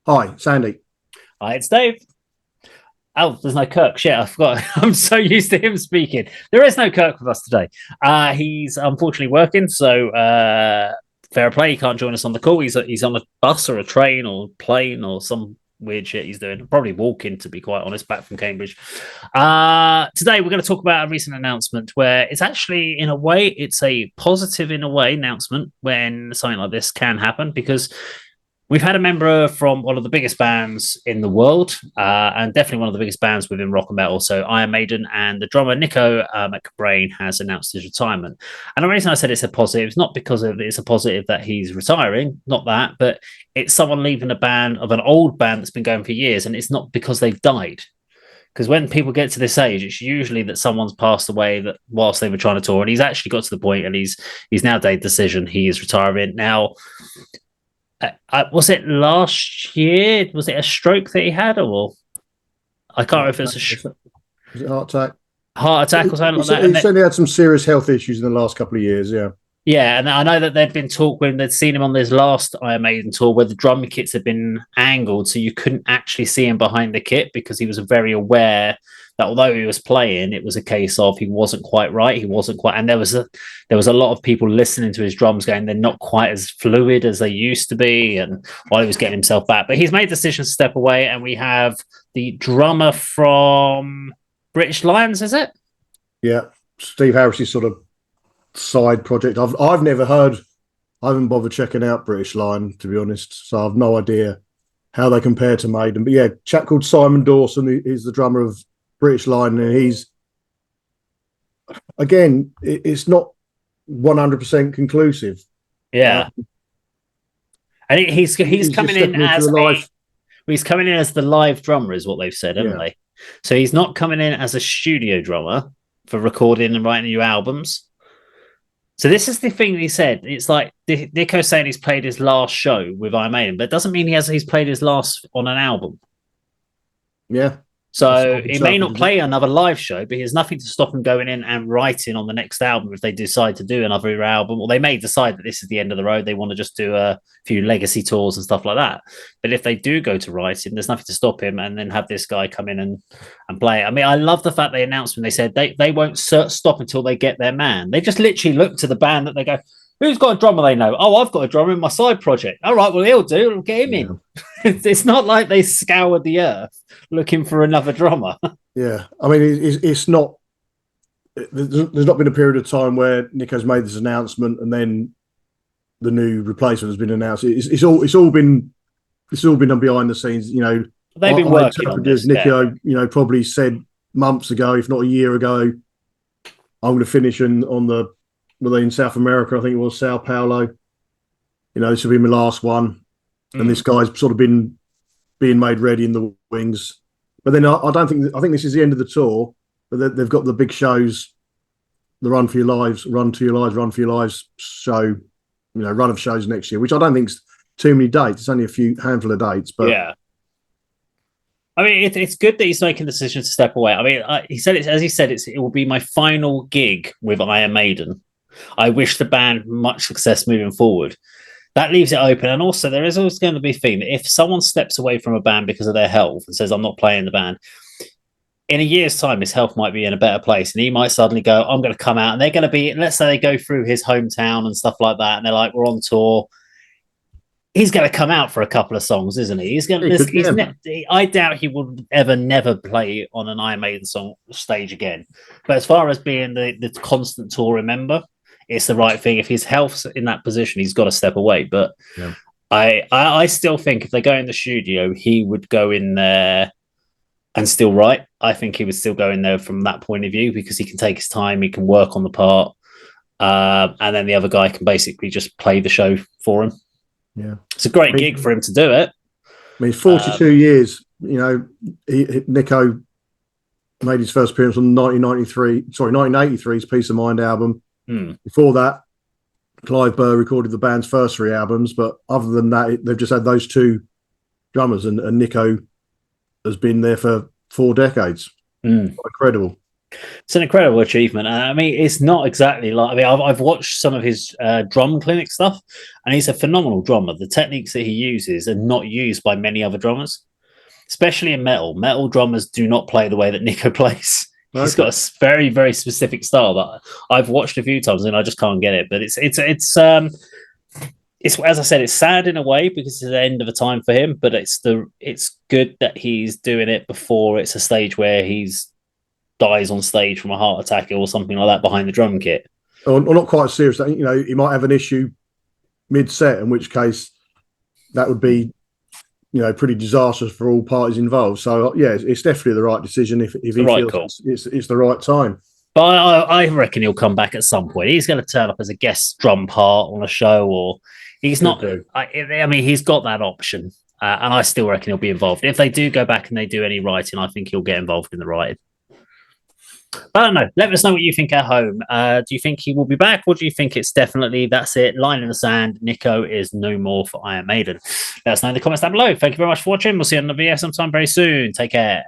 Hi, Sandy. Hi, it's Dave. Oh, there's no Kirk. Shit, I forgot. I'm so used to him speaking. There is no Kirk with us today. He's unfortunately working, so fair play. He can't join us on the call. He's on a bus or a train or plane or some weird shit he's doing. Probably walking, to be quite honest, back from Cambridge. Today we're going to talk about a recent announcement where it's actually, in a way, it's a positive in a way announcement when something like this can happen because we've had a member from one of the biggest bands in the world, and definitely one of the biggest bands within rock and metal. So Iron Maiden, and the drummer Niko McBrain has announced his retirement. And the reason I said it's a positive is not because it's a positive that he's retiring, not that, but it's someone leaving a band of an old band that's been going for years, and it's not because they've died. Because when people get to this age, it's usually that someone's passed away that whilst they were trying to tour, and he's actually got to the point, and he's now made the decision he is retiring now. Was it last year? Was it a stroke that he had, or I can't remember if it Was it heart attack? Heart attack or something like that? He certainly had some serious health issues in the last couple of years. Yeah, yeah, and I know that there'd been talk when they'd seen him on this last Iron Maiden tour where the drum kits had been angled, so you couldn't actually see him behind the kit because he was very aware that although he was playing, it was a case of he wasn't quite right. He wasn't quite, and there was a lot of people listening to his drums going, they're not quite as fluid as they used to be, and while he was getting himself back. But he's made the decision to step away, and we have the drummer from British Lions, is it? yeah. Steve Harris's sort of side project. I've never heard. I haven't bothered checking out British Lion, to be honest. So I've no idea how they compare to Maiden. But yeah, chap called Simon Dawson is the drummer of British Lion, and he's again, it's not 100% conclusive. Yeah, and he's coming in as he's coming in as the live drummer, is what they've said, haven't they? So he's not coming in as a studio drummer for recording and writing new albums. So this is the thing he said. It's like Nicko saying he's played his last show with Iron Maiden, but it doesn't mean he's played his last on an album. Yeah. So he may not play another live show, but there's nothing to stop him going in and writing on the next album if they decide to do another album, or they may decide that this is the end of the road. They want to just do a few legacy tours and stuff like that. But if they do go to writing, there's nothing to stop him and then have this guy come in and play. I mean, I love the fact they announced when they said they won't stop until they get their man. They just literally look to the band that they go, who's got a drummer they know? Oh, I've got a drummer in my side project. All right, well, he'll do. We'll get him in. It's not like they scoured the earth looking for another drummer. Yeah. I mean, it's not, there's not been a period of time where Nicko's made this announcement and then the new replacement has been announced. It's all been behind the scenes. You know, they've been working on this. Nicko, probably said months ago, if not a year ago, I'm going to finish on the, in South America, I think it was Sao Paulo. This will be my last one. And this guy's sort of been being made ready in the wings. But then I think this is the end of the tour, but they've got the big shows, the Run for Your Lives, Run for Your Lives show, run of shows next year, which I don't think's too many dates. It's only a handful of dates. But yeah. I mean, it's good that he's making the decision to step away. I mean, he said it will be my final gig with Iron Maiden. I wish the band much success moving forward. That leaves it open. And also, there is always going to be a thing that if someone steps away from a band because of their health and says, I'm not playing the band, in a year's time, his health might be in a better place. And he might suddenly go, I'm going to come out. And they're going to be, let's say they go through his hometown and stuff like that. And they're like, we're on tour. He's going to come out for a couple of songs, isn't he? I doubt he will never play on an Iron Maiden stage again. But as far as being the constant tour member, it's the right thing. If his health's in that position, he's got to step away. But yeah. I still think if they go in the studio, he would go in there and still write. I think he would still go in there from that point of view because he can take his time, he can work on the part, and then the other guy can basically just play the show for him. Yeah, it's a great gig for him to do it. I mean, 42 years. Nicko made his first appearance on 1983's Peace of Mind album. Before that, Clive Burr recorded the band's first 3 albums, but other than that, they've just had those 2 drummers, and Nicko has been there for 4 decades. Incredible. It's an incredible achievement. I mean, it's not exactly like, I mean, I've watched some of his drum clinic stuff, and he's a phenomenal drummer. The techniques that he uses are not used by many other drummers, especially in metal. Metal drummers do not play the way that Nicko plays. He's Okay. got a very, very specific style that I've watched a few times and I just can't get it. But it's as I said, it's sad in a way because it's the end of a time for him. But it's good that he's doing it before it's a stage where he's dies on stage from a heart attack or something like that behind the drum kit. Or not quite serious. You know, he might have an issue mid-set, in which case that would be, you know, pretty disastrous for all parties involved. So yeah, it's definitely the right decision if he Right, feels cool. it's the right time. But I reckon he'll come back at some point. He's going to turn up as a guest drum part on a show, or he's not. I mean, he's got that option, and I still reckon he'll be involved. If they do go back and they do any writing, I think he'll get involved in the writing. But I don't know. Let us know what you think at home. Do you think he will be back, or do you think it's definitely that's it? Line in the sand. Nicko is no more for Iron Maiden. Let us know in the comments down below. Thank you very much for watching. We'll see you on the video sometime very soon. Take care.